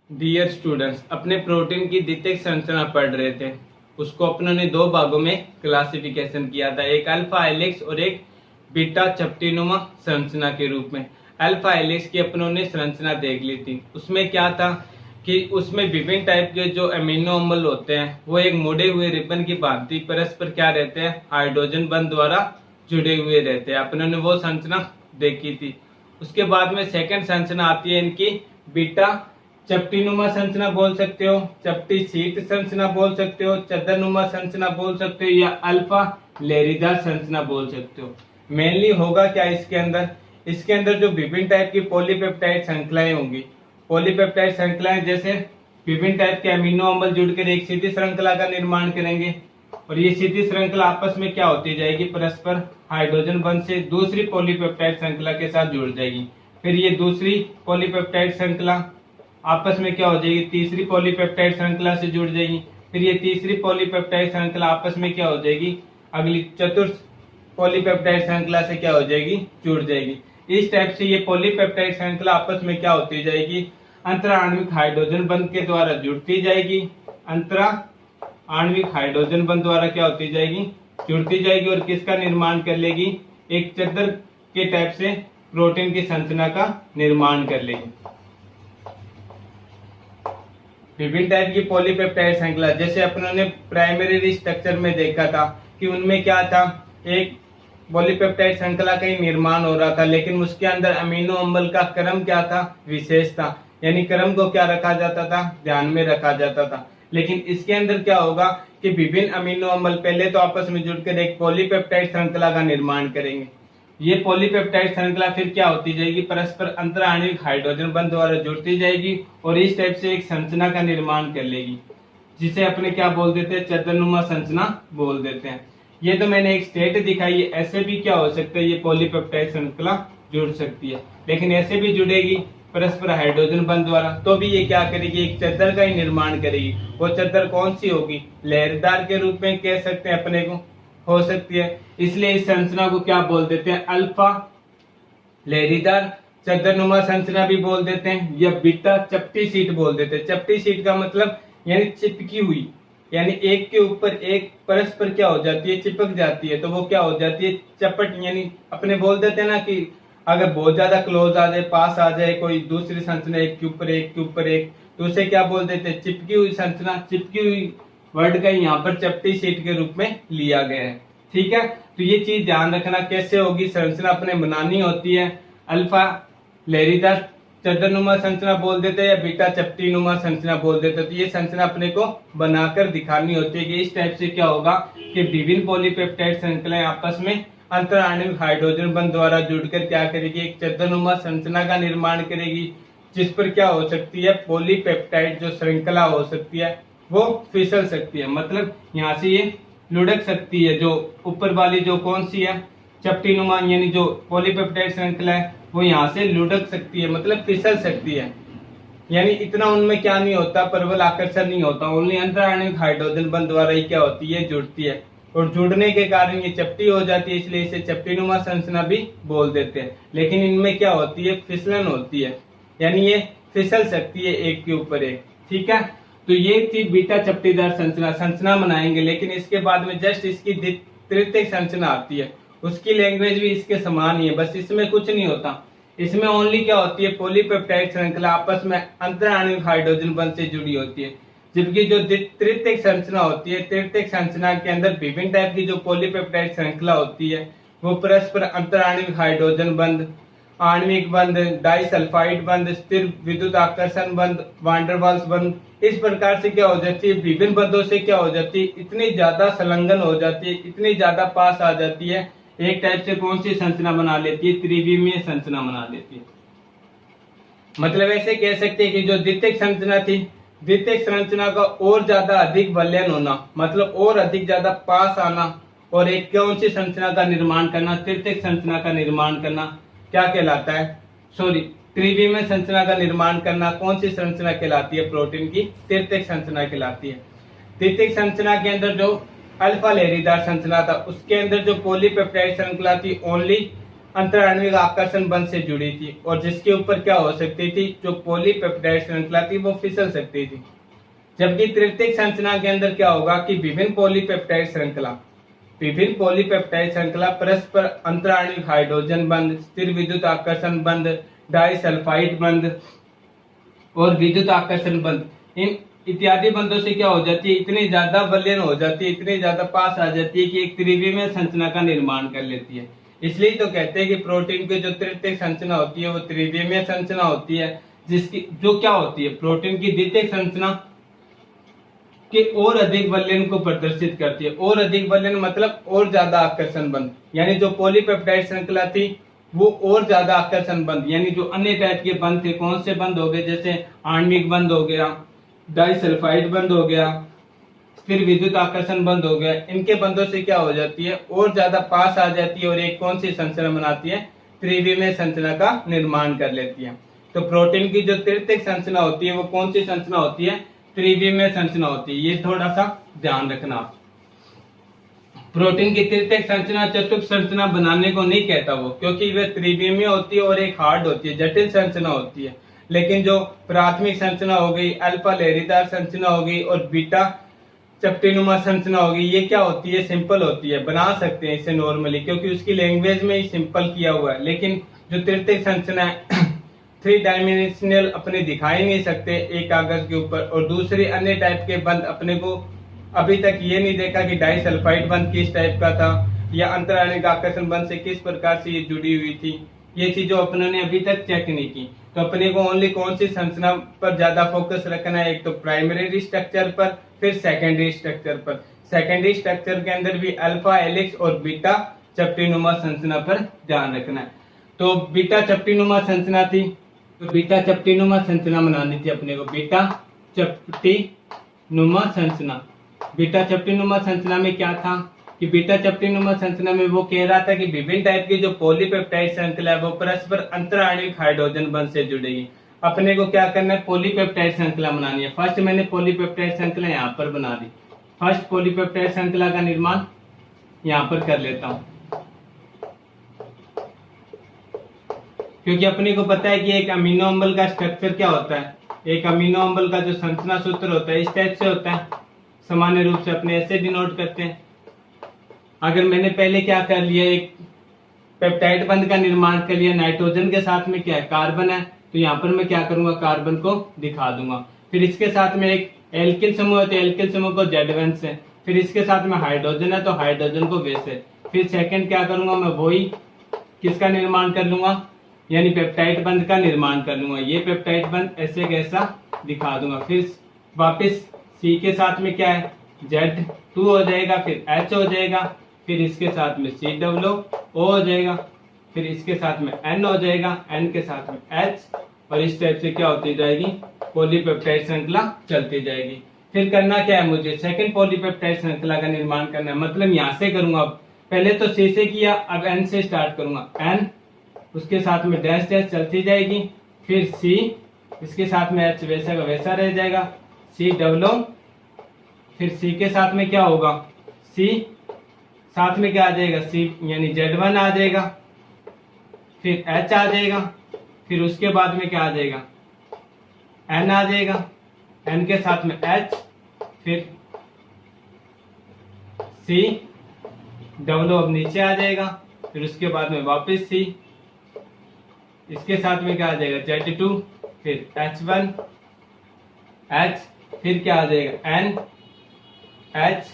Dear students, अपने protein की द्वितीयक संरचना पढ़ रहे थे। उसको अपनों ने दो भागों में क्लासिफिकेशन किया था, एक अल्फा हेलिक्स और एक बीटा चपटीनुमा संरचना के रूप में। अल्फा हेलिक्स की अपनों ने संरचना देख ली थी। उसमें क्या था कि उसमें विभिन्न टाइप के जो अमीनो अम्ल होते हैं वो एक मुड़े हुए रिबन की भांति परस्पर क्या रहते हैं, हाइड्रोजन बंध द्वारा जुड़े हुए रहते हैं। अपनों ने वो संरचना देखी थी। उसके बाद में सेकंड संरचना आती है इनकी बीटा चपटीनुमा संरचना बोल सकते हो, चपटी सीट संरचना बोल सकते हो, चद्दरनुमा संरचना बोल सकते हो या अल्फा लहरीदार संरचना बोल सकते हो। मेनली होगा क्या इसके अंदर जो विभिन्न टाइप की पॉलीपेप्टाइड श्रृंखलाएं होंगी। पॉलीपेप्टाइड श्रृंखलाएं जैसे विभिन्न टाइप के अमीनो अम्ल जुड़कर एक सीधी श्रृंखला का निर्माण करेंगे और ये सीधी श्रृंखला आपस में क्या होती जाएगी, परस्पर हाइड्रोजन बंध से दूसरी पॉलीपेप्टाइड श्रृंखला के साथ जुड़ जाएगी। फिर ये दूसरी पॉलीपेप्टाइड श्रृंखला आपस में क्या हो जाएगी, तीसरी पॉलीपेप्टाइड श्रृंखला से जुड़ जाएगी। फिर ये तीसरी पॉलीपेप्टाइड श्रृंखला आपस में क्या हो जाएगी, अगली चतुर्थ पॉलीपेप्टाइड श्रृंखला से क्या हो जाएगी, जुड़ जाएगी। इस टाइप से ये पॉलीपेप्टाइड श्रृंखला आपस में क्या होती जाएगी, अंतरा आणविक हाइड्रोजन बंध के द्वारा जुड़ती जाएगी। अंतरा आणविक हाइड्रोजन बंध द्वारा क्या होती जाएगी, जुड़ती जाएगी और किसका निर्माण कर लेगी, एक चद्दर के टाइप से प्रोटीन की संरचना का निर्माण कर लेगी। विभिन्न टाइप की पॉलीपेप्टाइड श्रृंखला जैसे अपनों ने प्राइमरी स्ट्रक्चर में देखा था कि उनमें क्या था, एक पॉलीपेप्टाइड श्रृंखला का ही निर्माण हो रहा था, लेकिन उसके अंदर अमीनो अम्ल का क्रम क्या था, विशेष था। यानी क्रम को क्या रखा जाता था, ध्यान में रखा जाता था। लेकिन इसके अंदर क्या होगा कि विभिन्न अमीनो अम्ल पहले तो आपस में जुड़कर एक पॉलीपेप्टाइड श्रृंखला का निर्माण करेंगे। ये पॉलीपेप्टाइड श्रृंखला फिर क्या होती जाएगी, परस्पर अंतर आणविक हाइड्रोजन बंध द्वारा जुड़ती जाएगी और इस टाइप से एक संरचना का निर्माण कर लेगी, जिसे अपने क्या बोल देते हैं, चद्दरनुमा संरचना बोल देते हैं। ये तो मैंने एक स्टेट दिखाई है, ऐसे भी क्या हो सकता है, ये पॉलीपेप्टाइड श्रृंखला जुड़ सकती है। लेकिन ऐसे भी जुड़ेगी परस्पर हाइड्रोजन बंध द्वारा, तो भी ये क्या करेगी, एक चद्दर का ही निर्माण करेगी। वो चद्दर कौन सी होगी, लहरदार के रूप में कह सकते हैं अपने को, हो सकती है। इसलिए इस संरचना को क्या बोल देते हैं, अल्फा लहरीदार चद्दरनुमा संरचना भी बोल देते हैं या बीटा चपटी सीट बोल देते हैं। चपटी सीट का मतलब यानी चिपकी हुई, यानी एक के ऊपर एक परस्पर क्या हो जाती है, चिपक जाती है, तो वो क्या हो जाती है, चपट। यानी अपने बोल देते हैं ना कि अगर बहुत ज्यादा क्लोज आ जाए, पास आ जाए कोई दूसरी संरचना एक के ऊपर एक के ऊपर एक, तो उसे क्या बोल देते हैं, चिपकी हुई संरचना। चिपकी हुई वर्ड का यहाँ पर चपटी सीट के रूप में लिया गया है। ठीक है, तो ये चीज ध्यान रखना, कैसे होगी संरचना अपने बनानी होती है। अल्फा लहरीदार चद्दरनुमा संरचना बोल देते हैं या बीटा चपटीनुमा संरचना बोल देते हैं। तो ये संरचना अपने को बनाकर दिखानी होती है कि इस टाइप से क्या होगा कि विभिन्न पॉलीपेप्टाइड श्रृंखलाएं आपस में अंतर आणविक हाइड्रोजन बंध द्वारा जुड़कर क्या करेगी, एक चद्दरनुमा संरचना का निर्माण करेगी, जिस पर क्या हो सकती है, पॉलीपेप्टाइड जो श्रृंखला हो सकती है वो फिसल सकती है। मतलब यहाँ से ये लुढ़क सकती है, जो ऊपर वाली जो कौन सी है, चपटीनुमा यानी जो पॉलीपेप्टाइड श्रृंखला है, वो यहाँ से लुढ़क सकती है, मतलब फिसल सकती है। यानी इतना उनमें क्या नहीं होता, प्रबल आकर्षण नहीं होता, ओनली अंतर आणविक हाइड्रोजन बंध द्वारा ही क्या होती है, जुड़ती है। और जुड़ने के कारण ये चपटी हो जाती है, इसलिए इसे चपटीनुमा संरचना भी बोल देते हैं। लेकिन इनमें क्या होती है, फिसलन होती है, यानी ये फिसल सकती है एक के ऊपर एक। ठीक है, तो ये थी बीटा चपटीदार संरचना बनाएंगे। लेकिन इसके बाद में जस्ट इसकी तृतीयक संरचना आती है, उसकी लैंग्वेज भी इसके समान ही है, बस इसमें कुछ नहीं होता। इसमें ओनली क्या होती है, पॉलीपेप्टाइड श्रृंखला आपस में अंतर आणविक हाइड्रोजन बंध से जुड़ी होती है। जबकि जो तृतीयक संरचना होती है, तृतीयक संरचना के अंदर विभिन्न टाइप की जो पॉलीपेप्टाइड श्रृंखला होती है वो परस्पर अंतर आणविक हाइड्रोजन बंध, आणविक बंध, डाइसल्फाइड बंध, स्थिर विद्युत आकर्षण बंध, वांडरवाल्स बंध, इस प्रकार से क्या हो जाती है, विभिन्न बंधों से क्या हो जाती है, इतनी ज्यादा संलग्न हो जाती है, इतनी ज्यादा पास आ जाती है, एक टाइप से कौन सी संरचना बना लेती है, त्रिविमीय संरचना बना लेती है। मतलब ऐसे कह सकते हैं कि जो द्वितीयक संरचना थी, द्वितीयक संरचना का और ज्यादा अधिक वलयन होना, मतलब और अधिक ज्यादा पास आना, और एक कौन सी संरचना का निर्माण करना, तृतीयक संरचना का निर्माण करना, क्या कहलाता है, सॉरी त्रिविमीय संरचना का निर्माण करना कौन सी संरचना कहलाती है, प्रोटीन की तृतीयक संरचना कहलाती है। तृतीयक संरचना के अंदर जो अल्फा लहरीदार संरचना था, उसके अंदर जो पॉलीपेप्टाइड श्रृंखला थी ओनली अंतर आणविक आकर्षण बंध से जुड़ी थी और जिसके ऊपर क्या हो सकती थी, जो पॉलीपेप्टाइड श्रृंखला थी वो फिसल सकती थी। जबकि तृतीयक संरचना के अंदर क्या होगा कि विभिन्न पॉलीपेप्टाइड श्रृंखला परस्पर अंतर आणविक हाइड्रोजन बंध, स्थिर विद्युत आकर्षण बंध, डाइसल्फाइड बंध और विद्युत आकर्षण बंध, इन इत्यादि बंधों से क्या हो जाती है, इतनी ज्यादा वलयन हो जाती है, इतनी ज्यादा पास आ जाती है कि एक त्रिविमीय संरचना का निर्माण कर लेती है। इसलिए तो कहते हैं कि प्रोटीन की जो तृतीयक संरचना होती है वो त्रिविमीय संरचना होती है, जिसकी जो क्या होती है, प्रोटीन की द्वितीयक संरचना के और अधिक वलयन को प्रदर्शित करती है। और अधिक वलयन मतलब और ज्यादा आकर्षण बंध, यानी जो पॉलीपेप्टाइड श्रृंखला थी वो और ज्यादा आकर्षण बंध, यानी जो अन्य टाइप के बंध थे, कौन से बंध हो गए, जैसे आणविक बंध हो गया, डाइसल्फाइड बंध हो गया, स्थिर विद्युत आकर्षण बंध हो गया, इनके बंधों से क्या हो जाती है, और ज्यादा पास आ जाती है और एक कौन सी संरचना बनाती है, त्रिविमीय संरचना का निर्माण कर लेती है। तो प्रोटीन की जो तृतीयक संरचना होती है वो कौन सी संरचना होती है, त्रिविमीय संरचना होती है। ये थोड़ा सा ध्यान रखना। प्रोटीन की तृतीयक संरचना चतुर्थ संरचना बनाने को नहीं कहता वो, क्योंकि वे त्रिविमीय होती है और एक हार्ड होती है, जटिल संरचना होती है। लेकिन जो प्राथमिक संरचना हो गई, अल्फा लहरीदार संरचना हो गई और बीटा चपटीनुमा संरचना होगी, ये क्या होती है, सिंपल होती है, बना सकते हैं इसे नॉर्मली, क्योंकि उसकी लैंग्वेज में ही सिंपल किया हुआ है। लेकिन जो तृतीयक संरचना है 3 डायमेंशनल अपने दिखाई नहीं सकते एक कागज के ऊपर, और दूसरे अन्य टाइप के बंध अपने को अभी तक ये नहीं देखा कि डाइसल्फाइड बंध किस टाइप का था या अंतर आणविक आकर्षण बंध से किस प्रकार से ये जुड़ी हुई थी, ये चीजों अपनों ने अभी तक चेक नहीं की। तो अपने को ओनली कौन सी संरचना पर ज्यादा फोकस रखना है, एक तो प्राइमरी स्ट्रक्चर पर, फिर सेकेंडरी स्ट्रक्चर पर। सेकेंडरी स्ट्रक्चर के अंदर भी अल्फा हेलिक्स और बीटा चपटीनुमा संरचना पर ध्यान रखना है। तो बीटा चपटीनुमा संरचना थी, तो बीटा चपटीनुमा संरचना बनानी थी अपने को, बीटा चपटीनुमा संरचना। बीटा चपटीनुमा संरचना में क्या था कि बीटा चपटीनुमा संरचना में वो कह रहा था कि विभिन्न टाइप की जो पॉलीपेप्टाइड श्रृंखला है वो परस्पर अंतर आणविक हाइड्रोजन बंध से जुड़ेगी। अपने को क्या करना है, पॉलीपेप्टाइड श्रृंखला बनानी है। फर्स्ट मैंने पॉलीपेप्टाइड श्रृंखला यहाँ पर बना दी। फर्स्ट पॉलीपेप्टाइड श्रृंखला का निर्माण यहाँ पर कर लेता हूँ, क्योंकि अपने को पता है कि एक अमीनो अम्ल का स्ट्रक्चर क्या होता है, एक अमीनो अम्ल का जो संरचना सूत्र होता है इस टाइप से होता है, सामान्य रूप से अपने ऐसे डिनोट करते हैं। अगर मैंने पहले क्या कर लिया, एक पेप्टाइड बंध का निर्माण कर लिया, नाइट्रोजन के साथ में क्या है, कार्बन है, तो यहाँ पर मैं क्या करूंगा, कार्बन को दिखा दूंगा। फिर इसके साथ में एक एल्किल समूह है, तो एल्किल समूह को Z1 से, फिर इसके साथ में हाइड्रोजन है तो हाइड्रोजन को वे से। फिर सेकंड क्या करूंगा, मैं वही किसका निर्माण कर लूंगा, यानी पेप्टाइड बंध का निर्माण कर लूंगा। ये पेप्टाइड बंध ऐसे कैसा दिखा दूंगा। फिर वापस C के साथ में क्या है, Z2 हो जाएगा, फिर H हो जाएगा, फिर इसके साथ में COO हो जाएगा, फिर इसके साथ में N हो जाएगा, N के साथ में H, और इस टाइप से क्या होती जाएगी, पॉलीपेप्टाइड श्रृंखला चलती जाएगी। फिर करना क्या है, मुझे सेकंड पॉलीपेप्टाइड श्रृंखला का निर्माण करना है, मतलब यहाँ से करूंगा। पहले तो C से किया, अब N से स्टार्ट करूंगा। N उसके साथ में डैश डैश चलती जाएगी, फिर C, इसके साथ में H वैसा का वैसा रह जाएगा, COO, फिर C के साथ में क्या होगा, C साथ में क्या आ जाएगा, C यानी Z1 आ जाएगा, फिर H आ जाएगा, फिर उसके बाद में क्या आ जाएगा, N आ जाएगा, N के साथ में H, फिर COO अब नीचे आ जाएगा, फिर उसके बाद में वापस C, इसके साथ में क्या आ जाएगा, Z2, फिर H1 H, फिर क्या आ जाएगा, N H,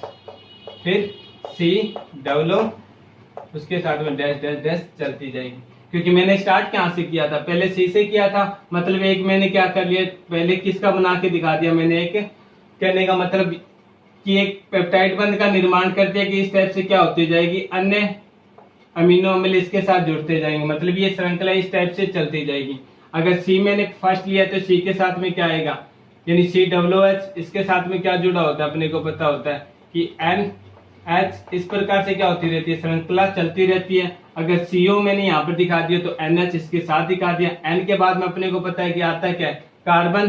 फिर COO, उसके साथ में डैश डैश डैश चलती जाएगी। क्योंकि मैंने स्टार्ट कहाँ से किया था, पहले C से किया था, मतलब एक मैंने क्या कर लिया, पहले किसका बना के दिखा दिया मैंने, एक कहने का मतलब कि एक पेप्टाइड बंध का निर्माण कर दिया कि इस टाइप से क्या होती जाएगी, अन्य अमीनो अम्ल इसके साथ जुड़ते जाएंगे, मतलब ये श्रृंखला इस टाइप से चलती जाएगी। अगर C मैंने फर्स्ट लिया तो C के साथ में क्या आएगा, यानी COOH, इसके साथ में क्या जुड़ा होता है अपने को पता होता है कि NH, इस प्रकार से क्या होती रहती है, श्रृंखला चलती रहती है। अगर CO मैंने यहाँ पर दिखा दिया तो NH इसके साथ दिखा दिया। N के बाद में अपने को पता है कि आता है क्या है, कार्बन,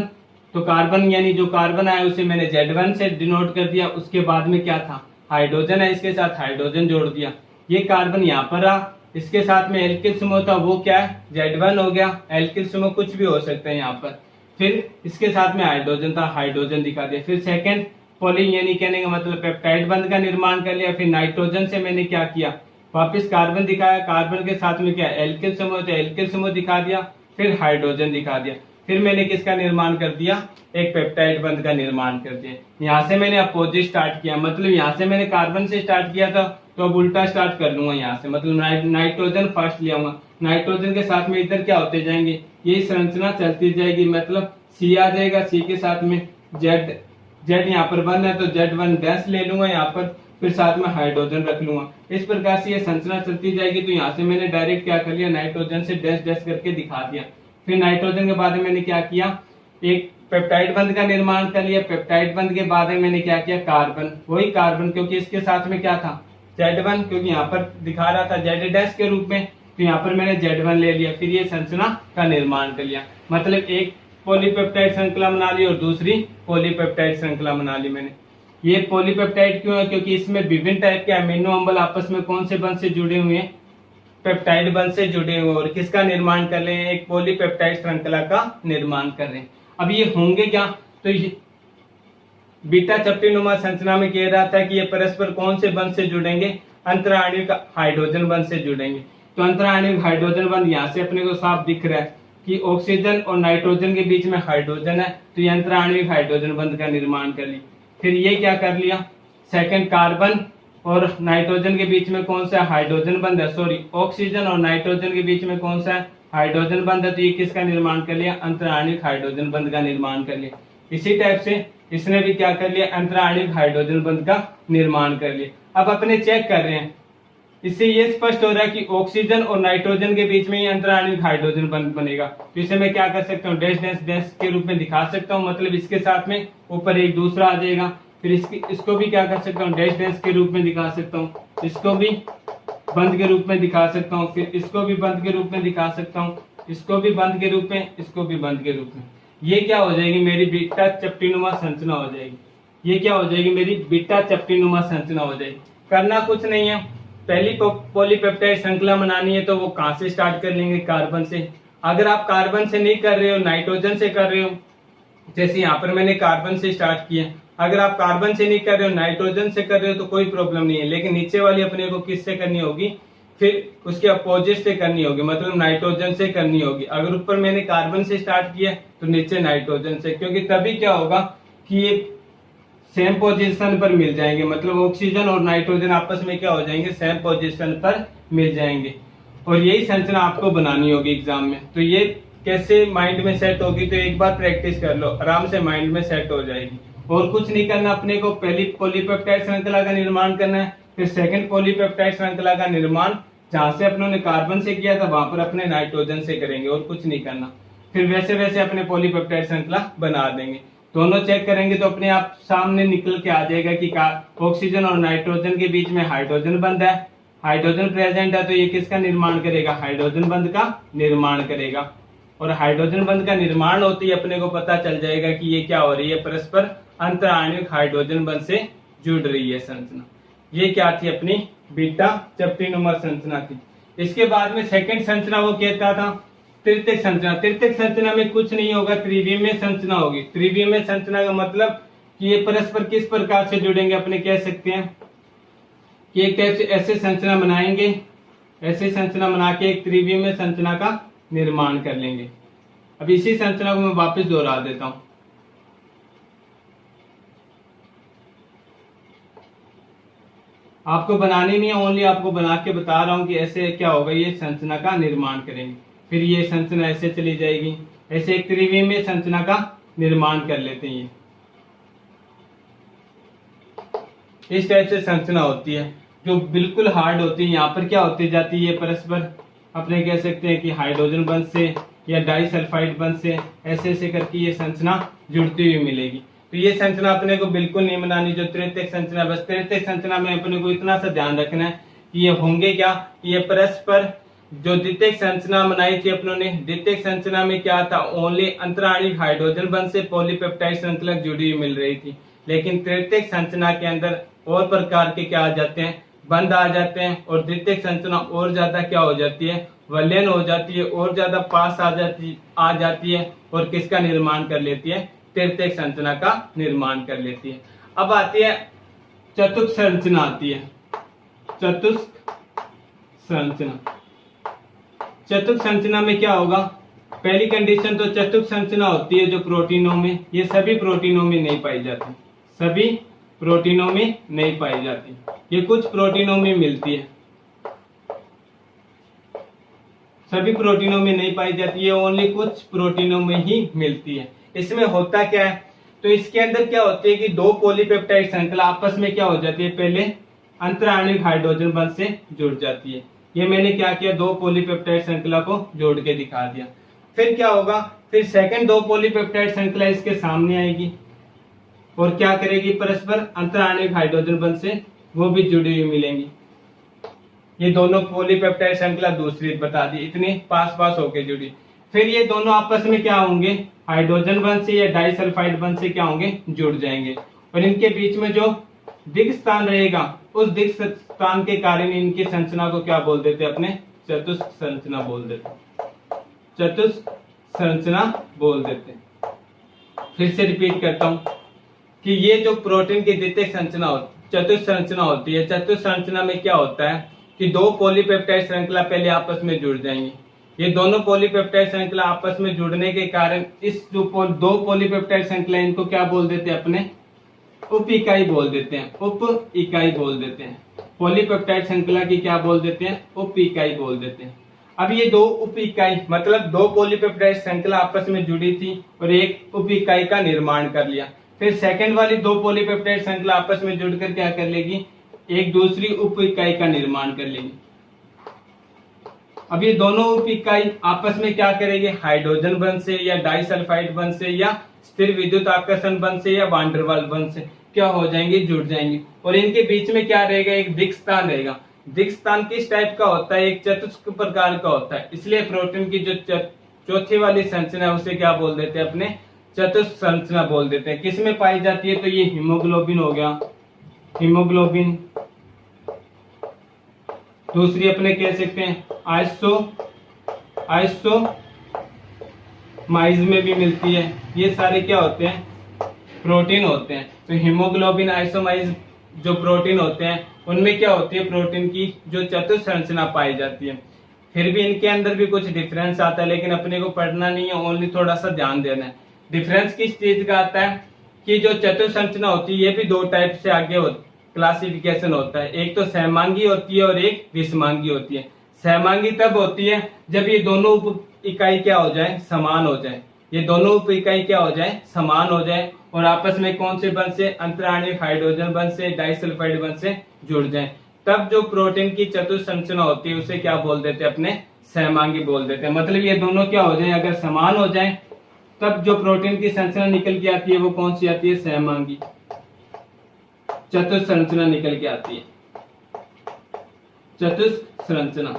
तो कार्बन यानी जो कार्बन आया उसे मैंने Z1 से डिनोट कर दिया। उसके बाद में क्या था, हाइड्रोजन है, इसके साथ हाइड्रोजन जोड़ दिया। ये कार्बन यहाँ पर रहा इसके साथ में एल्किल समूह था वो क्या है, Z1 हो गया। एल्किल समूह कुछ भी हो सकता है यहाँ पर। फिर इसके साथ में हाइड्रोजन था, हाइड्रोजन दिखा दिया। फिर सेकंड पॉली यानी कहने का मतलब पेप्टाइड बंध का निर्माण कर लिया। फिर नाइट्रोजन से मैंने क्या किया, वापस कार्बन दिखाया, कार्बन के साथ में क्या एल्किल समूह, तो एल्किल समूह दिखा दिया। फिर हाइड्रोजन दिखा दिया। फिर मैंने किसका निर्माण कर दिया, एक पेप्टाइड बंध का निर्माण कर दिया। यहाँ से मैंने अपोजिट स्टार्ट किया, मतलब यहाँ से मैंने कार्बन से स्टार्ट किया था तो अब उल्टा स्टार्ट कर लूंगा यहाँ से, मतलब नाइट्रोजन फर्स्ट ले आऊंगा। नाइट्रोजन के साथ में इधर क्या होते जाएंगे, ये संरचना चलती जाएगी, मतलब सी आ जाएगा, सी के साथ में जेड, जेड यहाँ पर 1 है तो Z1 डैश ले लूंगा यहाँ पर, फिर साथ में हाइड्रोजन रख लूंगा। इस प्रकार से ये संरचना चलती जाएगी। तो यहाँ से मैंने डायरेक्ट क्या कर लिया, नाइट्रोजन से डैश डैश करके दिखा दिया। फिर नाइट्रोजन के बाद में मैंने क्या किया, एक पेप्टाइड बंध का निर्माण कर लिया। पेप्टाइड बंध के बाद में मैंने क्या किया, कार्बन, वही कार्बन, क्योंकि इसके साथ में क्या था Z1, क्योंकि यहाँ पर दिखा रहा था Z डैश के रूप में, तो यहाँ पर मैंने Z1 ले लिया। फिर ये संरचना का निर्माण कर लिया, मतलब एक पॉलीपेप्टाइड श्रृंखला बना ली और दूसरी पॉलीपेप्टाइड श्रृंखला बना ली मैंने। ये पॉलीपेप्टाइड क्यों है, क्योंकि इसमें विभिन्न टाइप के अमीनो अम्ल आपस में कौन से बंध से जुड़े हुए हैं, पेप्टाइड बंध से जुड़े हुए, और किसका निर्माण कर रहे हैं, एक पॉलीपेप्टाइड श्रृंखला का निर्माण कर रहे हैं। अब ये होंगे क्या, तो ये बीटा चपटीनुमा संरचना में कह रहा था कि ये परस्पर कौन से बंध से जुड़ेंगे, अंतराणविक हाइड्रोजन बंध से जुड़ेंगे। तो अंतराणविक हाइड्रोजन बंध यहाँ से अपने को साफ दिख रहा है कि ऑक्सीजन और नाइट्रोजन के बीच में हाइड्रोजन है, तो ये अंतराणविक हाइड्रोजन बंध का निर्माण कर लिया। फिर ये क्या कर लिया, सेकंड कार्बन और नाइट्रोजन के बीच में कौन सा हाइड्रोजन बंध है, सॉरी ऑक्सीजन और नाइट्रोजन के बीच में कौन सा हाइड्रोजन बंध है, तो ये किसका निर्माण कर लिया, अंतराणविक हाइड्रोजन बंध का निर्माण कर लिया। इसी टाइप से इसने भी क्या कर लिया, अंतराणविक हाइड्रोजन बंध का निर्माण कर लिया। अब अपने चेक कर रहे हैं, इससे ये स्पष्ट हो रहा है कि ऑक्सीजन और नाइट्रोजन के बीच में ही अंतराणविक हाइड्रोजन बंध बनेगा। तो इसे मैं क्या कर सकता हूँ, डैश डैश डैश के रूप में दिखा सकता हूँ, मतलब इसके साथ में ऊपर एक दूसरा आ जाएगा। फिर इसको भी क्या कर सकता हूँ, डैश डैश के रूप में दिखा सकता हूँ, इसको भी बंध के रूप में दिखा सकता हूँ, फिर इसको भी बंध के रूप में दिखा सकता हूँ, इसको भी बंध के रूप में, इसको भी बंध के रूप में। ये क्या हो जाएगी, मेरी बीटा चपटीनुमा संरचना हो जाएगी। ये क्या हो जाएगी, मेरी बीटा चपटीनुमा संरचना हो जाएगी। करना कुछ नहीं है, पहली पॉलीपेप्टाइड श्रृंखला बनानी है तो वो कहां से स्टार्ट कर लेंगे, कार्बन से। अगर आप कार्बन से नहीं कर रहे हो, नाइट्रोजन से कर रहे हो, जैसे यहाँ पर मैंने कार्बन से स्टार्ट किया, अगर आप कार्बन से नहीं कर रहे हो, नाइट्रोजन से कर रहे हो तो कोई प्रॉब्लम नहीं है। लेकिन नीचे वाली अपने को किससे करनी होगी, फिर उसके अपोजिट से करनी होगी, मतलब नाइट्रोजन से करनी होगी। अगर ऊपर मैंने कार्बन से स्टार्ट किया तो नीचे नाइट्रोजन से, क्योंकि तभी क्या होगा कि ये सेम पोजीशन पर मिल जाएंगे, मतलब ऑक्सीजन और नाइट्रोजन आपस में क्या हो जाएंगे, सेम पोजीशन पर मिल जाएंगे। और यही संरचना आपको बनानी होगी एग्जाम में। तो ये कैसे माइंड में सेट होगी, तो एक बार प्रैक्टिस कर लो, आराम से माइंड में सेट हो जाएगी। और कुछ नहीं करना, अपने को पहली पॉलीपेप्टाइड श्रृंखला का निर्माण करना है, फिर सेकंड पॉलीपेप्टाइड श्रृंखला का निर्माण जहां से अपनों ने कार्बन से किया था वहां पर अपने नाइट्रोजन से करेंगे, और कुछ नहीं करना। फिर वैसे वैसे अपने पॉलीपेप्टाइड श्रृंखला बना देंगे। दोनों चेक करेंगे तो अपने आप सामने निकल के आ जाएगा कि ऑक्सीजन और नाइट्रोजन के बीच में हाइड्रोजन बंध है, हाइड्रोजन प्रेजेंट है, तो ये किसका निर्माण करेगा, हाइड्रोजन बंध का निर्माण करेगा। और हाइड्रोजन बंध का निर्माण होते ही अपने को पता चल जाएगा कि ये क्या हो रही है, परस्पर अंतराणविक हाइड्रोजन बंध से जुड़ रही है संरचना। ये क्या थी, अपनी बीटा चपटीनुमा संरचना थी। इसके बाद में सेकंड संरचना वो कहता था तृतीयक संरचना। तृतीयक संरचना में कुछ नहीं होगा, त्रिविमीय संरचना होगी। त्रिविमीय संरचना का मतलब कि ये परस्पर किस प्रकार से जुड़ेंगे, अपने कह सकते हैं कि एक टाइप से ऐसे संरचना बनाएंगे, ऐसे संरचना बना के एक त्रिविमीय संरचना का निर्माण कर लेंगे। अब इसी संरचना को मैं वापस दोहरा देता हूं। आपको बनानी नहीं है, ओनली आपको बना के बता रहा हूं कि ऐसे क्या होगा, ये संरचना का निर्माण करेंगे। फिर ये संरचना ऐसे चली जाएगी, ऐसे एक त्रिविमीय संरचना का निर्माण कर लेते हैं। इस टाइप से संरचना होती है जो बिल्कुल हार्ड होती है। यहाँ पर क्या होती जाती है, परस्पर अपने कह सकते हैं कि हाइड्रोजन बंध से या डाइसल्फाइड बंध से ऐसे ऐसे करके ये संरचना जुड़ती हुई मिलेगी। तो ये संरचना अपने को बिल्कुल नहीं बनानी जो तृतीयक संरचना। बस तृतीयक संरचना में अपने को इतना सा ध्यान रखना है कि ये होंगे क्या, ये परस्पर जो द्वितीयक संरचना बनाई थी अपनों ने, द्वितीयक संरचना में क्या था, ओनली अंतराणविक हाइड्रोजन बंध से पॉलीपेप्टाइड श्रृंखला जुड़ी हुई मिल रही थी। लेकिन तृतीयक संरचना के अंदर और प्रकार के क्या आ जाते हैं, बंद आ जाते हैं और द्वितीयक संरचना और ज्यादा क्या हो जाती है, वलयन हो जाती है, और ज्यादा पास आ जाती है और किसका निर्माण कर लेती है, तृतीयक संरचना का निर्माण कर लेती है। अब आती है चतुस्क संरचना आती है, चतुस्क संरचना। चतुस्क संरचना में क्या होगा, पहली कंडीशन तो चतुस्क संरचना होती है जो प्रोटीनों में, ये सभी प्रोटीनों में नहीं पाई जाती, सभी प्रोटीनों में नहीं पाई जाती, ये कुछ प्रोटीनों में मिलती है, सभी प्रोटीनों में नहीं पाई जाती है, ओनली कुछ प्रोटीनों में ही मिलती है। इसमें होता क्या है, तो इसके अंदर क्या होती है कि दो पॉलीपेप्टाइड श्रृंखला आपस में क्या हो जाती है, पहले अंतराणविक हाइड्रोजन बंध से जुड़ जाती है। ये मैंने क्या किया, दो पॉलीपेप्टाइड श्रृंखला को जोड़ के दिखा दिया। फिर क्या होगा, फिर सेकंड दो पॉलीपेप्टाइड श्रृंखला इसके सामने आएगी और क्या करेगी, परस्पर अंतराणविक हाइड्रोजन बंध से वो भी जुड़ी हुई मिलेंगी। ये दोनों पॉलीपेप्टाइड श्रृंखला दूसरी बता दी, इतनी पास पास होके जुड़ी। फिर ये दोनों आपस में क्या होंगे, हाइड्रोजन बंध से या डाइसल्फाइड बंध से क्या होंगे, जुड़ जाएंगे और इनके बीच में जो दिक् स्थान रहेगा उस दिक् स्थान के कारण इनकी संरचना को क्या बोल देते हैं, अपने चतुस्क संरचना बोल देते हैं, चतुस्क संरचना बोल देते हैं। फिर से रिपीट करता हूं कि ये जो प्रोटीन की द्वितीयक संरचना चतुस्क संरचना होती है, चतुस्क संरचना में क्या होता है कि दो पॉलीपेप्टाइड श्रृंखला पहले आपस में जुड़ जाएंगी। ये दोनों पॉलीपेप्टाइड श्रृंखला आपस में जुड़ने के कारण इस जो दो पॉलीपेप्टाइड श्रृंखला इनको क्या बोल देते हैं, अपने उप इकाई बोल देते हैं, उप इकाई बोल देते हैं। पॉलीपेप्टाइड श्रृंखला की क्या बोल देते हैं, उप इकाई बोल देते हैं। अब ये दो उप इकाई मतलब दो पॉलीपेप्टाइड श्रृंखला आपस में जुड़ी थी और एक उप इकाई का निर्माण कर लिया। फिर सेकंड वाली दो पॉलीपेप्टाइड श्रृंखला आपस में जुड़कर क्या कर लेगी, एक दूसरी उप इकाई का निर्माण कर लेगी। अब ये दोनों उप इकाई आपस में क्या करेंगे, हाइड्रोजन बंध से या डाइसल्फाइड बंध से या स्थिर विद्युत आकर्षण बंध से या वान डेर वाल्स बंध से क्या हो जाएंगे, जुड़ जाएंगे और इनके बीच में क्या रहेगा, एक दिक् स्थान रहेगा। दिक् स्थान किस टाइप का होता है, एक चतुष्क प्रकार का होता है, इसलिए प्रोटीन की जो चौथी वाली संरचना है उसे क्या बोल देते हैं, अपने चतुष्क संरचना बोल देते हैं। किसमें पाई जाती है, तो ये हीमोग्लोबिन हो गया, हीमोग्लोबिन। दूसरी अपने कह सकते हैं आइसोमाइज में भी मिलती है। ये सारे क्या होते हैं, प्रोटीन होते हैं। तो हीमोग्लोबिन, आइसोमाइज जो प्रोटीन होते हैं उनमें क्या होती है, प्रोटीन की जो चतुस्क संरचना पाई जाती है। फिर भी इनके अंदर भी कुछ डिफरेंस आता है, लेकिन अपने को पढ़ना नहीं है, ओनली थोड़ा सा ध्यान देना है। डिफरेंस किस चीज का आता है कि जो चतुस्क संरचना होती है ये भी दो टाइप से आगे क्लासिफिकेशन होता है, एक तो सहमांगी होती है और एक विषमांगी होती है। सहमांगी तब होती है जब ये दोनों उप इकाई क्या हो जाए, समान हो जाए, ये दोनों उप इकाई क्या हो जाए, समान हो जाए और आपस में कौन से बंध से, अंतराणविक हाइड्रोजन बंध से, डाइसल्फाइड बंध से जुड़ जाए, तब जो प्रोटीन की चतुस्क संरचना होती है उसे क्या बोल देते हैं, अपने सहमांगी बोल देते हैं। मतलब ये दोनों क्या हो जाए, अगर समान हो जाए तब जो प्रोटीन की संरचना निकल के आती है वो कौन सी आती है, सहमांगी चतुस्क संरचना निकल के आती है, चतुस्क संरचना।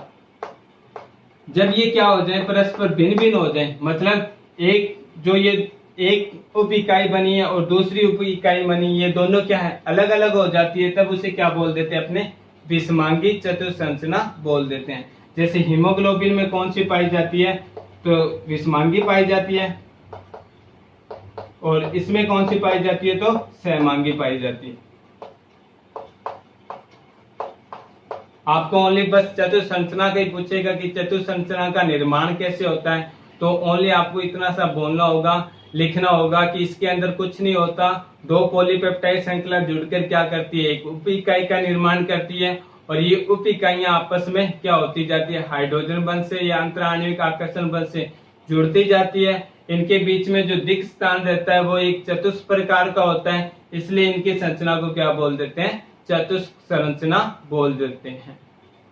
जब ये क्या हो जाए, परस्पर भिन्न भिन्न हो जाए, मतलब एक जो ये एक उप इकाई बनी है और दूसरी उप इकाई बनी, ये दोनों क्या है, अलग अलग हो जाती है, तब उसे क्या बोल देते हैं, अपने विषमांगी चतुस्क संरचना बोल देते हैं। जैसे हीमोग्लोबिन में कौन सी पाई जाती है, तो विषमांगी पाई जाती है और इसमें कौन सी पाई जाती है, तो सहमांगी पाई जाती है। आपको ओनली बस चतुस्क संरचना का ही पूछेगा कि चतुस्क संरचना का निर्माण कैसे होता है, तो ओनली आपको इतना सा बोलना होगा, लिखना होगा कि इसके अंदर कुछ नहीं होता, दो पॉलीपेप्टाइड श्रृंखला जुड़कर क्या करती है, एक उप इकाई का निर्माण करती है और ये उप इकाइयां आपस में क्या होती जाती है, हाइड्रोजन बंध से या अंतराणविक आकर्षण बंध से जुड़ती जाती है। इनके बीच में जो दिक् स्थान रहता है वो एक चतुष्क प्रकार का होता है, इसलिए इनकी संरचना को क्या बोल देते हैं, चतुष्क संरचना बोल देते हैं।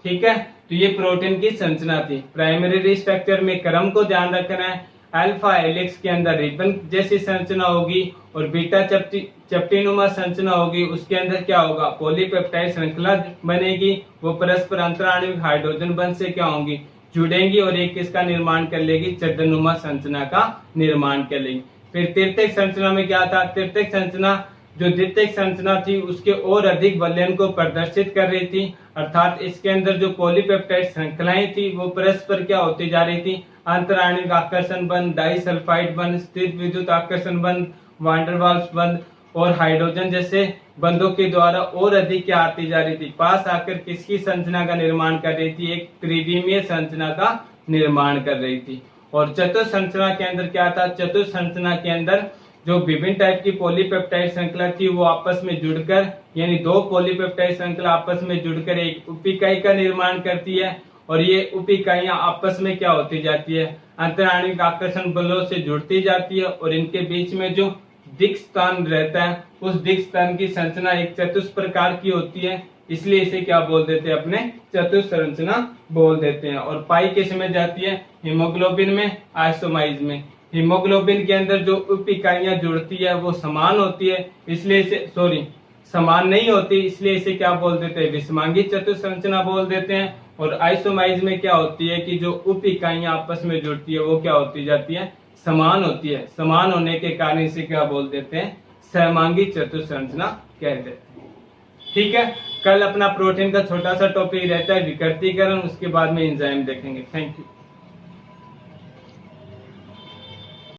ठीक है, तो ये प्रोटीन की संरचना थी। प्राइमरी स्ट्रक्चर में क्रम को ध्यान रखना है, अल्फा हेलिक्स के अंदर रिबन जैसी संरचना होगी और बीटा चपटीनुमा संरचना होगी, उसके अंदर क्या होगा, पॉलीपेप्टाइड श्रृंखला बनेगी, वो परस्पर अंतराणविक हाइड्रोजन बंध से क्या होंगी, जुड़ेंगी और एक किसका निर्माण कर लेगी, चंद्रनुमा संरचना का निर्माण कर लेगी। फिर तृतीयक संरचना में क्या था, तृतीयक संरचना जो द्वितीयक संरचना थी उसके और अधिक वलयन को प्रदर्शित कर रही थी, अर्थात इसके अंदर जो पॉलीपेप्टाइड श्रृंखलाएं थी वो परस्पर क्या होती जा रही थी, अंतराणिक आकर्षण बंध, डाइसल्फाइड बंध, स्थिर विद्युत आकर्षण बंध, वांडरवाल्स बंध और हाइड्रोजन जैसे बंधों के द्वारा और अधिक क्या आती जा रही थी, पास आकर किसकी संरचना का निर्माण कर रही थी, एक त्रिविमीय संरचना का निर्माण कर रही थी। और चतुर्थ संरचना के अंदर क्या था, चतुर्थ संरचना के अंदर जो विभिन्न टाइप की पॉलीपेप्टाइड श्रृंखला थी वो आपस में जुड़कर, यानी दो पॉलीपेप्टाइड श्रृंखला आपस में जुड़कर एक उप इकाई का निर्माण करती है, और ये उप इकाइयां आपस में क्या होती जाती है, अंतराणिक आकर्षण बलों से जुड़ती जाती है, और इनके बीच में जो दिक् स्थान रहता है उस दिक् स्थान की संरचना एक चतुष्क प्रकार की होती है, इसलिए इसे क्या बोल देते हैं, अपने चतुष्क संरचना बोल देते हैं। और पाई किस में जाती है, हीमोग्लोबिन में, आइसोमाइज में। हीमोग्लोबिन के अंदर जो उप इकाइयां जुड़ती है वो समान होती है, इसलिए इसे समान नहीं होती, इसलिए इसे क्या बोल देते हैं, विषमांगी चतुष्क संरचना बोल देते हैं। और आइसोमाइज में क्या होती है कि जो उप इकाइयां आपस में जुड़ती है वो क्या होती जाती है, समान होती है। समान होने के कारण इसे क्या बोल देते हैं, सहमांगी चतुष्क संरचना कह देते हैं। ठीक है, कल अपना प्रोटीन का छोटा सा टॉपिक रहता है विकृतीकरण, उसके बाद में एंजाइम देखेंगे। Thank you.